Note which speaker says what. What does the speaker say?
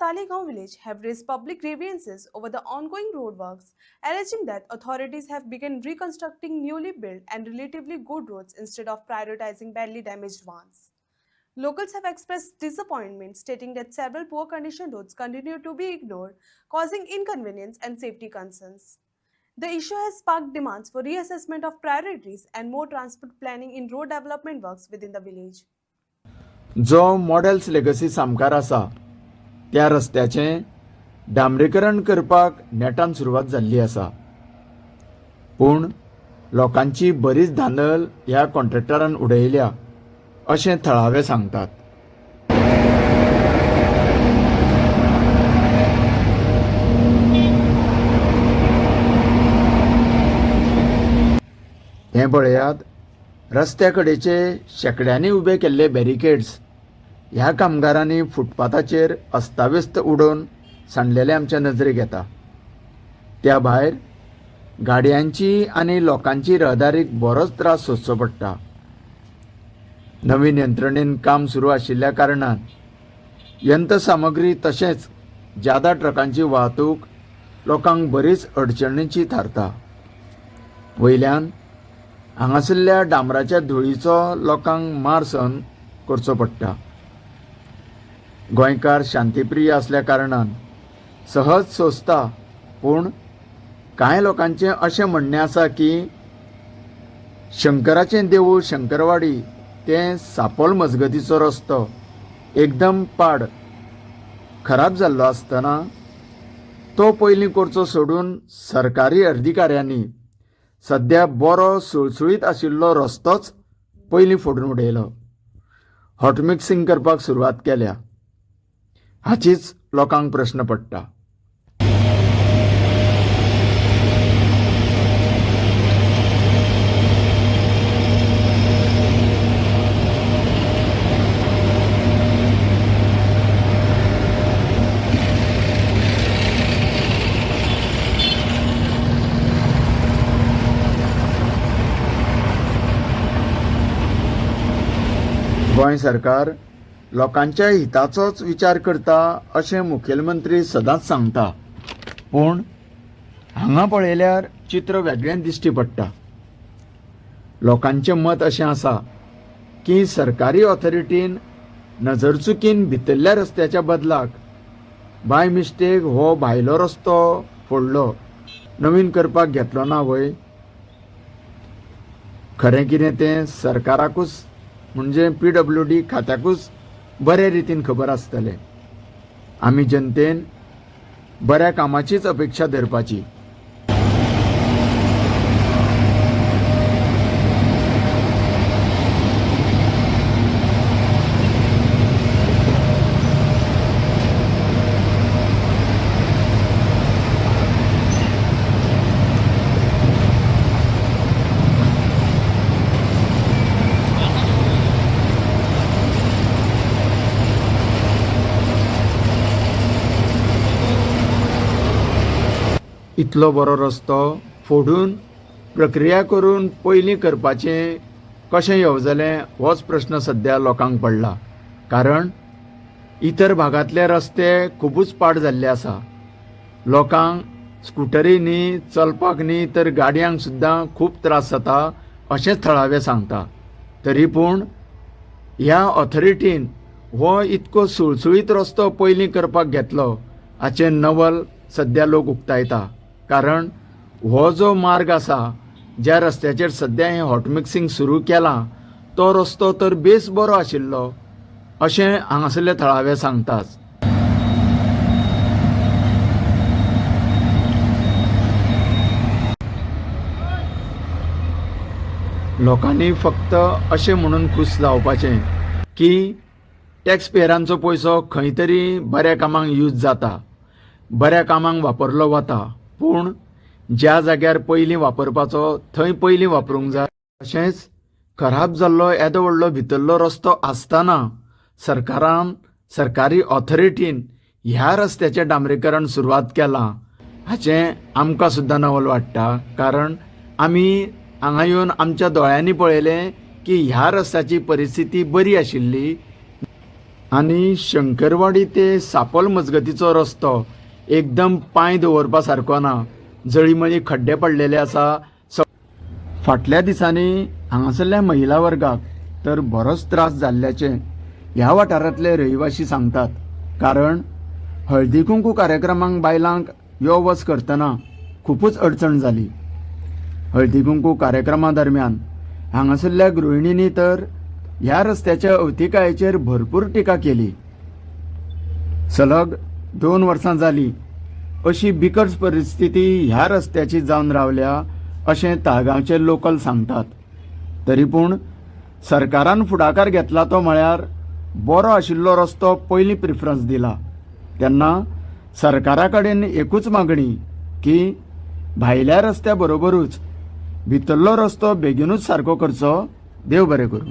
Speaker 1: Talegaon village have raised public grievances over the ongoing road works, alleging that authorities have begun reconstructing newly built and relatively good roads instead of prioritizing badly damaged ones. Locals have expressed disappointment, stating that several poor condition roads continue to be ignored, causing inconvenience and safety concerns. The issue has sparked demands for reassessment of priorities and more transport planning in road development works within the village.
Speaker 2: जो models legacy सामकार आसा त्या रस्त्याचें डांबरीकरण करपाक नेटान सुरवात जाल्ली आसा, पूण लोकांची बरीच धांदल ह्या कॉन्ट्रॅक्टरान उडयल्या अशें थळावे सांगतात. हे पळयात, रस्त्या कडेचे शेकड्यांनी उबे केल्ले बॅरिकेड्स ह्या कामगारांनी फुटपाथाचेर अस्ताव्यस्त उडोवन सांडलेले आमच्या नजरेक येता. त्या भायर गाडयांची आनी लोकांची रहदारीक बरोच त्रास सोंसचो पडटा. नवीन यंत्रणेन काम सुरू आशिल्ल्या कारणान यंत्रसामग्री तशेंच ज्यादा ट्रकांची वाहतूक लोकांक बरीच अडचणीची थारता. वयल्यान हांगासरल्या डांबराच्या धुळीचो लोकांक मार सहन करचो पडटा. गोंयकार शांतीप्रिय असल्या कारणान सहज सोंसता, पूण कांय लोकांचें अशें म्हणणें आसा की शंकराचें देवूळ शंकरवाडी ते सापोल मजगतीचो रस्तो एकदम पाड खराब जाल्लो आसतना तो पयलीं करचो सोडून सरकारी अधिकाऱ्यांनी सद्या बरो सुळसुळीत आशिल्लो रस्तोच पयलीं फोडून उडयलो, हॉट मिक्सिंग करपाक सुरवात केल्या. हाचीच लोकांक प्रश्न पडटा. गोंय सरकार लोकांच्या हिताचोच विचार करता अशें मुखेलमंत्री सदांच सांगता, पूण हांगा पळयल्यार चित्र वेगळें दिश्टी पडटा. लोकांचें मत अशें आसा की सरकारी ऑथॉरिटीन नजरचुकीन भितरल्या रस्त्याच्या बदलाक बाय मिस्टेक हो भायलो रस्तो फोडलो, नवीन करपाक घेतलो ना वय. खरें कितें तें सरकाराकूच म्हणजे PWD खात्याकूच बरे रितीन खबर आसतलें. आमी जनतेन बऱ्या कामाचीच अपेक्षा धरपाची. इतलो बरो रस्तो फोडून प्रक्रिया करून पयलीं करपाचें कशें येवजलें होच प्रश्न सद्या लोकांक पडला. कारण इतर भागांतले रस्ते खुबूच पाड जाल्ले आसा. लोकांक स्कुटरी न्ही, चलपाक न्ही तर गाडयांक सुद्दां खूब त्रास जाता अशेंच थळावे सांगता. तरी पूण ह्या ऑथॉरिटीन हो इतको सुळसुळीत रस्तो पयलीं करपाक घेतलो हाचें नवल सद्या लोक उक्तायता. कारण हो जो मार्ग आसा ज्या रस्त्याचेर सद्या हें हॉट मिक्सिंग सुरू केलां तो रस्तो तर बेस बरो आशिल्लो अशें हांगासरले थळावे सांगतात. लोकांनी फक्त अशें म्हणून खूश जावपाचें की टॅक्स पेयरांचो पयसो खंय तरी बऱ्या कामांक यूज जाता, बऱ्या कामांक वापरलो वता. पूण ज्या जाग्यार पयलीं वापरपाचो थंय पयलीं वापरूंक जाय. तशेंच खराब जाल्लो येदो व्हडलो भितरलो रस्तो आसतना सरकारी ऑथॉरिटीन ह्या रस्त्याचें डांबरीकरण सुरवात केलां हाचें आमकां सुद्दां नवल वाडटा. कारण आमी हांगा येवन आमच्या दोळ्यांनी पळयलें की ह्या रस्त्याची परिस्थिती बरी आशिल्ली. आनी शंकरवाडी ते सापोल मजगतीचो रस्तो एकदम पांय दवरपा सारको ना. जळीमळी खड्डे पडलेले आसा. फाटल्या दिसांनी हांगासरल्या महिला वर्गाक तर बरोच त्रास जाल्ल्याचे ह्या वाठारांतले रहिवाशी सांगतात. कारण हळदी कुंकू कार्यक्रमांक बायलांक यो वच करतना खूपच अडचण जाली. हळदी कुंकू कार्यक्रमा दरम्यान हांगासरल्या गृहिणींनी तर ह्या रस्त्याच्या अवतिकायेचेर भरपूर टिका केली. सलग 2 वर्सां जाली अशी बिकट परिस्थिती ह्या रस्त्याची जावन रावल्या अशें ताळगांवचे लोकल सांगतात. तरी पूण सरकारान फुडाकार घेतला तो म्हळ्यार बरो आशिल्लो रस्तो पयलीं प्रिफरन्स दिला. तेन्ना सरकारा कडेन एकूच मागणी की भायल्या रस्त्या बरोबरूच भितरलो रस्तो बेगीनूच सारको करचो. देव बरें करूं.